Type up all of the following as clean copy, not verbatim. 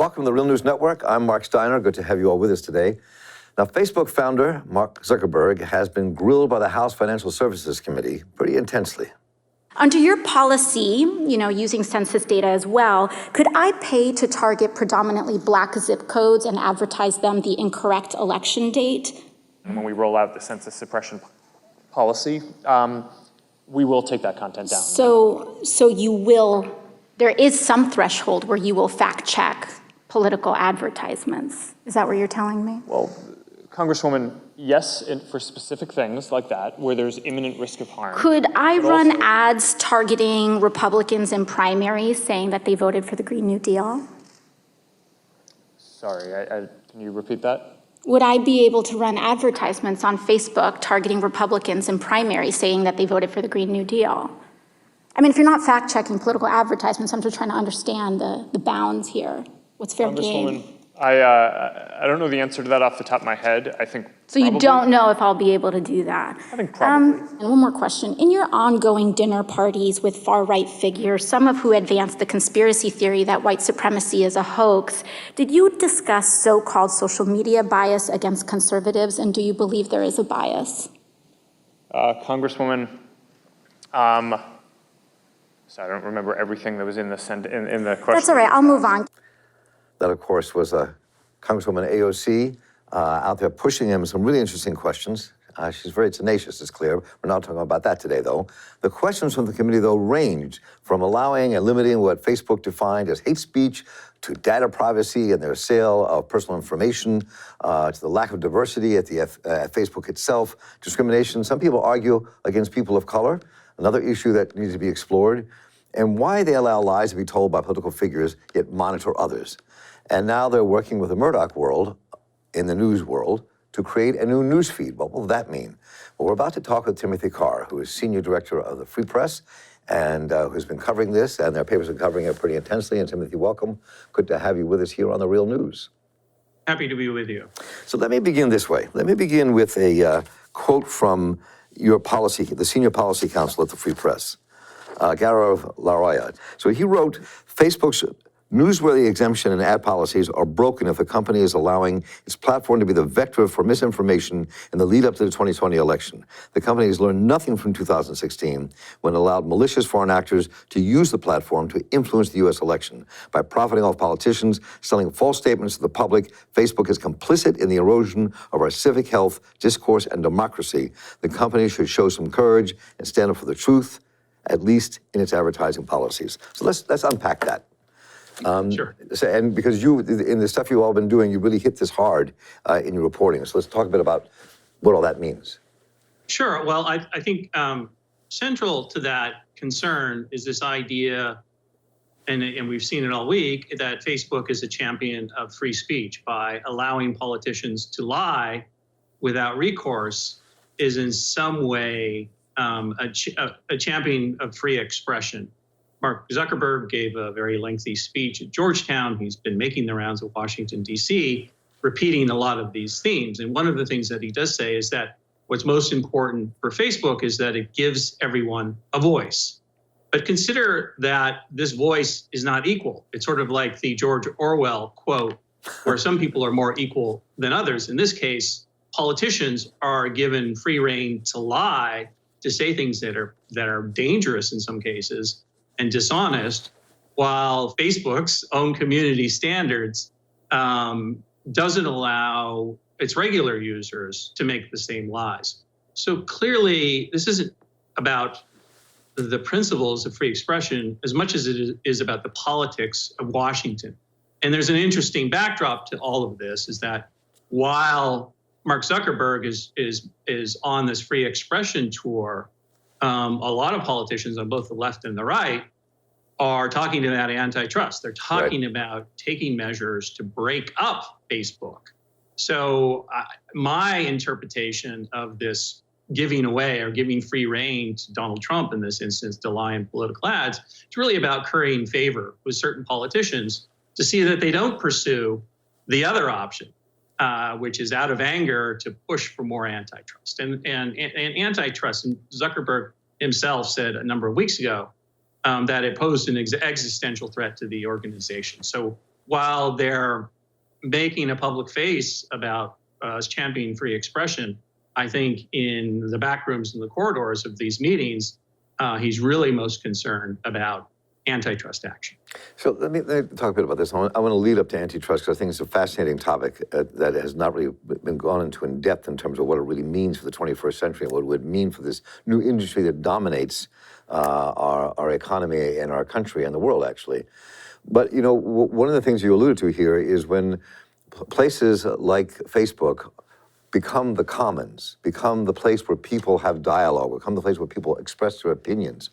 Welcome to the Real News Network. I'm Mark Steiner. Good to have you all with us today. Now, Facebook founder Mark Zuckerberg has been grilled by the House Financial Services Committee pretty intensely. Under your policy, using census data as well, could I pay to target predominantly Black zip codes and advertise them the incorrect election date? And when we roll out the census suppression policy, we will take that content down. So you will, there is some threshold where you will fact check political advertisements. Is that what you're telling me? Well, Congresswoman, yes, for specific things like that, where there's imminent risk of harm. Could I run ads targeting Republicans in primaries saying that they voted for the Green New Deal? Sorry, can you repeat that? Would I be able to run advertisements on Facebook targeting Republicans in primaries saying that they voted for the Green New Deal? I mean, if you're not fact-checking political advertisements, I'm just trying to understand the bounds here. What's fair game? I don't know the answer to that off the top of my head. I think so. You don't know if I'll be able to do that. I think probably. And one more question. In your ongoing dinner parties with far-right figures, some of who advanced the conspiracy theory that white supremacy is a hoax, did you discuss so-called social media bias against conservatives, and do you believe there is a bias? Congresswoman, so I don't remember everything that was in the question. That's all right. I'll move on. That, of course, was Congresswoman AOC out there pushing him some really interesting questions. She's very tenacious, it's clear. We're not talking about that today, though. The questions from the committee, though, ranged from allowing and limiting what Facebook defined as hate speech to data privacy and their sale of personal information, to the lack of diversity at Facebook itself, discrimination. Some people argue against people of color, another issue that needs to be explored, and why they allow lies to be told by political figures yet monitor others. And now they're working with the Murdoch world, in the news world, to create a new news feed. What will that mean? Well, we're about to talk with Timothy Carr, who is senior director of the Free Press, and who's been covering this, and their papers are covering it pretty intensely. And Timothy, welcome. Good to have you with us here on The Real News. Happy to be with you. So let me begin this way. Let me begin with a quote from your policy, the senior policy counsel at the Free Press, Gaurav Laraya. So he wrote, Facebook's newsworthy exemption and ad policies are broken if the company is allowing its platform to be the vector for misinformation in the lead up to the 2020 election. The company has learned nothing from 2016 when it allowed malicious foreign actors to use the platform to influence the U.S. election. By profiting off politicians, selling false statements to the public, Facebook is complicit in the erosion of our civic health, discourse, and democracy. The company should show some courage and stand up for the truth, at least in its advertising policies. So let's unpack that. Sure. And because you, in the stuff you've all been doing, you really hit this hard in your reporting. So let's talk a bit about what all that means. Sure. Well, I think central to that concern is this idea, and we've seen it all week, that Facebook is a champion of free speech by allowing politicians to lie without recourse is in some way a champion of free expression. Mark Zuckerberg gave a very lengthy speech at Georgetown. He's been making the rounds of Washington, D.C., repeating a lot of these themes. And one of the things that he does say is that what's most important for Facebook is that it gives everyone a voice. But consider that this voice is not equal. It's sort of like the George Orwell quote, where some people are more equal than others. In this case, politicians are given free rein to lie, to say things that are dangerous in some cases, and dishonest, while Facebook's own community standards doesn't allow its regular users to make the same lies. So clearly, this isn't about the principles of free expression as much as it is about the politics of Washington. And there's an interesting backdrop to all of this, is that while Mark Zuckerberg is on this free expression tour, a lot of politicians on both the left and the right are talking about antitrust. They're talking about taking measures to break up Facebook. So my interpretation of this giving away or giving free rein to Donald Trump in this instance to lie in political ads, it's really about currying favor with certain politicians to see that they don't pursue the other option, which is out of anger to push for more antitrust. And antitrust, and Zuckerberg himself said a number of weeks ago that it posed an existential threat to the organization. So while they're making a public face about championing free expression, I think in the back rooms and the corridors of these meetings, he's really most concerned about antitrust action. So let me talk a bit about this. I want to lead up to antitrust because I think it's a fascinating topic that has not really been gone into in depth in terms of what it really means for the 21st century and what it would mean for this new industry that dominates our economy and our country and the world, actually. But, you know, one of the things you alluded to here is when places like Facebook become the commons, become the place where people have dialogue, become the place where people express their opinions,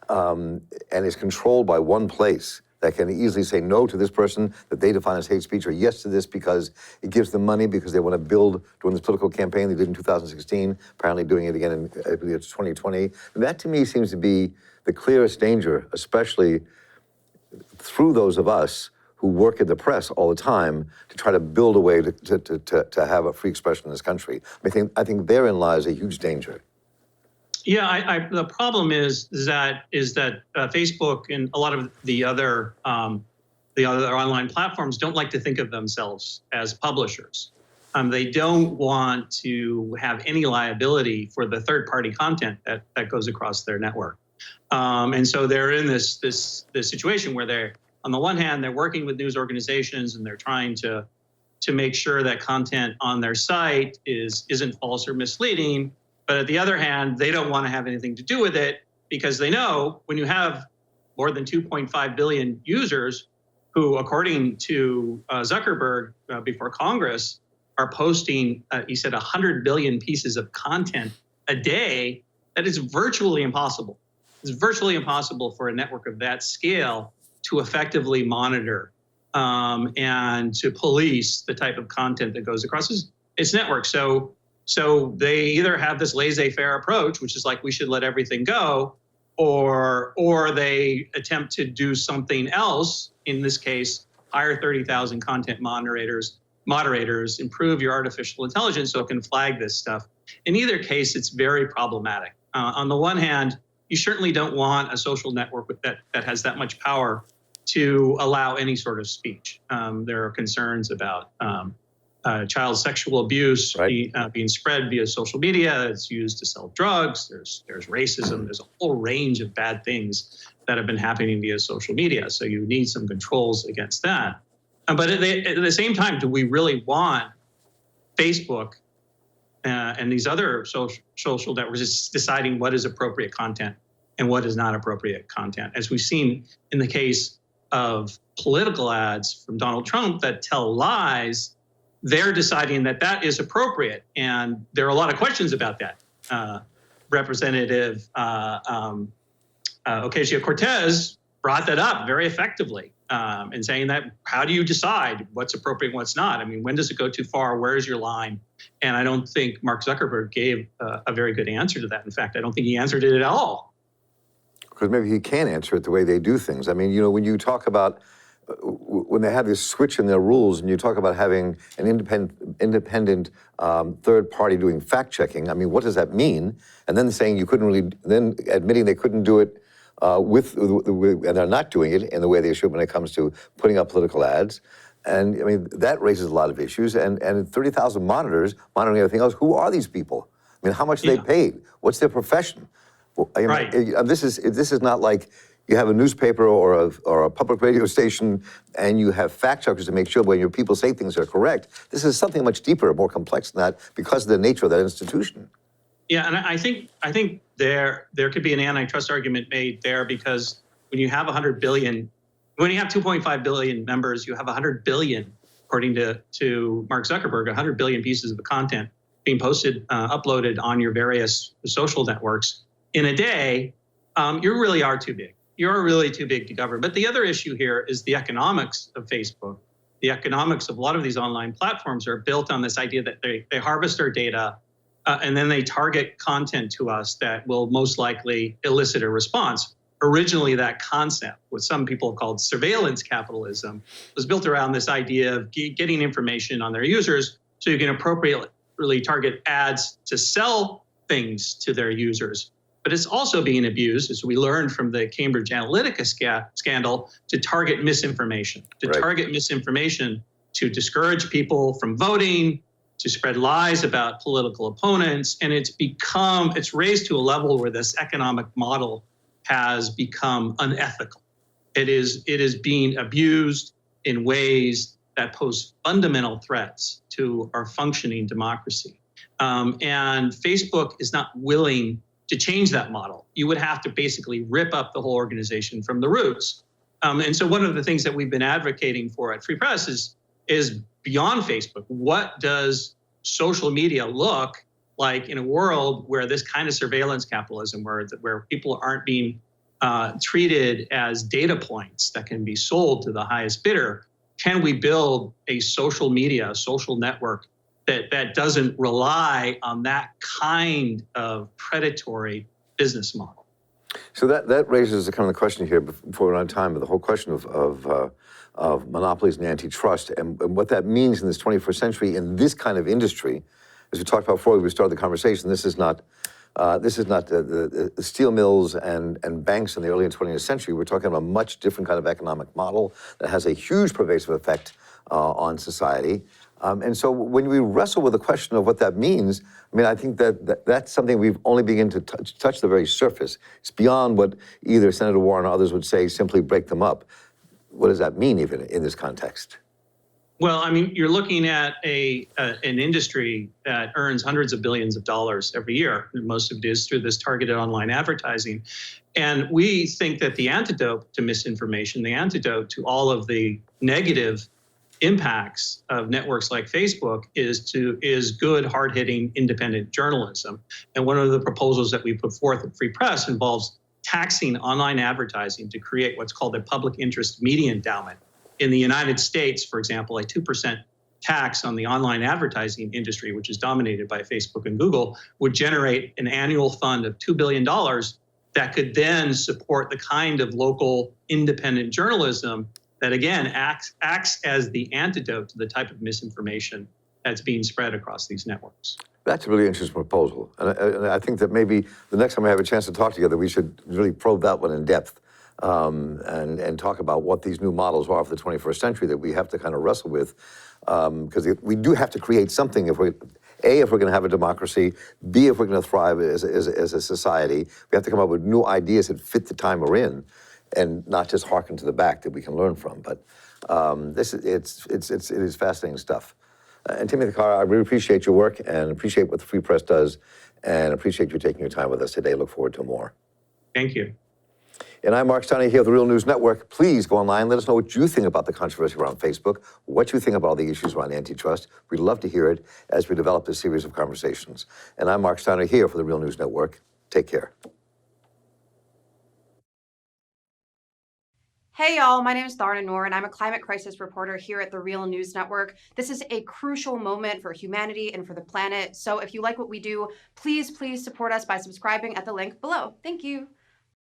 and is controlled by one place that can easily say no to this person that they define as hate speech, or yes to this because it gives them money because they want to build during this political campaign they did in 2016, apparently doing it again in, I believe it's 2020. And that to me seems to be the clearest danger, especially through those of us who work in the press all the time to try to build a way to have a free expression in this country. I think therein lies a huge danger. Yeah, the problem is that Facebook and a lot of the other online platforms don't like to think of themselves as publishers. They don't want to have any liability for the third-party content that goes across their network, and so they're in this situation where they're, on the one hand, they're working with news organizations and they're trying to make sure that content on their site isn't false or misleading. But at the other hand, they don't want to have anything to do with it because they know when you have more than 2.5 billion users who, according to Zuckerberg before Congress, are posting, he said, 100 billion pieces of content a day, that is virtually impossible. It's virtually impossible for a network of that scale to effectively monitor and to police the type of content that goes across its network. So they either have this laissez-faire approach, which is like we should let everything go, or they attempt to do something else. In this case, hire 30,000 content moderators, improve your artificial intelligence so it can flag this stuff. In either case, it's very problematic. On the one hand, you certainly don't want a social network that has that much power to allow any sort of speech. There are concerns about child sexual abuse being spread via social media. It's used to sell drugs. There's racism. There's a whole range of bad things that have been happening via social media. So you need some controls against that. But at the same time, do we really want Facebook and these other social networks just deciding what is appropriate content and what is not appropriate content? As we've seen in the case of political ads from Donald Trump that tell lies, they're deciding that is appropriate. And there are a lot of questions about that. Representative Ocasio-Cortez brought that up very effectively in saying that, how do you decide what's appropriate and what's not? I mean, when does it go too far? Where's your line? And I don't think Mark Zuckerberg gave a very good answer to that. In fact, I don't think he answered it at all. Because maybe he can answer it the way they do things. I mean, you know, when you talk about when they have this switch in their rules and you talk about having an independent third party doing fact checking, I mean, what does that mean? And then saying you couldn't really, then admitting they couldn't do it and they're not doing it in the way they should when it comes to putting up political ads. And I mean, that raises a lot of issues. And 30,000 monitors monitoring everything else. Who are these people? I mean, how much are they paid? What's their profession? Well, I mean, this is not like you have a newspaper or a public radio station and you have fact checkers to make sure when your people say things are correct. This is something much deeper, more complex than that because of the nature of that institution. Yeah, and I think there could be an antitrust argument made there because when you have 100 billion, when you have 2.5 billion members, you have 100 billion, according to Mark Zuckerberg, 100 billion pieces of content being posted, uploaded on your various social networks in a day. You really are too big. You're really too big to govern. But the other issue here is the economics of Facebook. The economics of a lot of these online platforms are built on this idea that they harvest our data and then they target content to us that will most likely elicit a response. Originally, that concept, what some people have called surveillance capitalism, was built around this idea of getting information on their users so you can appropriately target ads to sell things to their users. but it's also being abused, as we learned from the Cambridge Analytica scandal, to target misinformation, to discourage people from voting, to spread lies about political opponents. And it's raised to a level where this economic model has become unethical. It is being abused in ways that pose fundamental threats to our functioning democracy. And Facebook is not willing to change that model. You would have to basically rip up the whole organization from the roots. And so one of the things that we've been advocating for at Free Press is beyond Facebook. What does social media look like in a world where this kind of surveillance capitalism, where people aren't being treated as data points that can be sold to the highest bidder? Can we build a social media, a social network that doesn't rely on that kind of predatory business model? So that raises the kind of the question here before we're on time, but the whole question of monopolies and antitrust and what that means in this 21st century in this kind of industry. As we talked about before we started the conversation, this is not the steel mills and banks in the early 20th century. We're talking about a much different kind of economic model that has a huge pervasive effect on society. And so when we wrestle with the question of what that means, I mean, I think that's something we've only begun to touch the very surface. It's beyond what either Senator Warren or others would say, simply break them up. What does that mean even in this context? Well, I mean, you're looking at an industry that earns hundreds of billions of dollars every year. And most of it is through this targeted online advertising. And we think that the antidote to misinformation, the antidote to all of the negative impacts of networks like Facebook is good, hard-hitting, independent journalism. And one of the proposals that we put forth at Free Press involves taxing online advertising to create what's called a public interest media endowment. In the United States, for example, a 2% tax on the online advertising industry, which is dominated by Facebook and Google, would generate an annual fund of $2 billion that could then support the kind of local independent journalism that, again, acts as the antidote to the type of misinformation that's being spread across these networks. That's a really interesting proposal. And I think that maybe the next time we have a chance to talk together, we should really probe that one in depth and talk about what these new models are for the 21st century that we have to kind of wrestle with. Because we do have to create something if we're going to have a democracy, B, if we're going to thrive as a society, we have to come up with new ideas that fit the time we're in and not just hearken to the back that we can learn from. But it is fascinating stuff. And Timothy Carr, I really appreciate your work and appreciate what the Free Press does and appreciate you taking your time with us today. Look forward to more. Thank you. And I'm Mark Steiner here of the Real News Network. Please go online. Let us know what you think about the controversy around Facebook, what you think about all the issues around antitrust. We'd love to hear it as we develop this series of conversations. And I'm Mark Steiner here for the Real News Network. Take care. Hey y'all, my name is Tharna Noor and I'm a climate crisis reporter here at the Real News Network. This is a crucial moment for humanity and for the planet. So if you like what we do, please support us by subscribing at the link below. Thank you.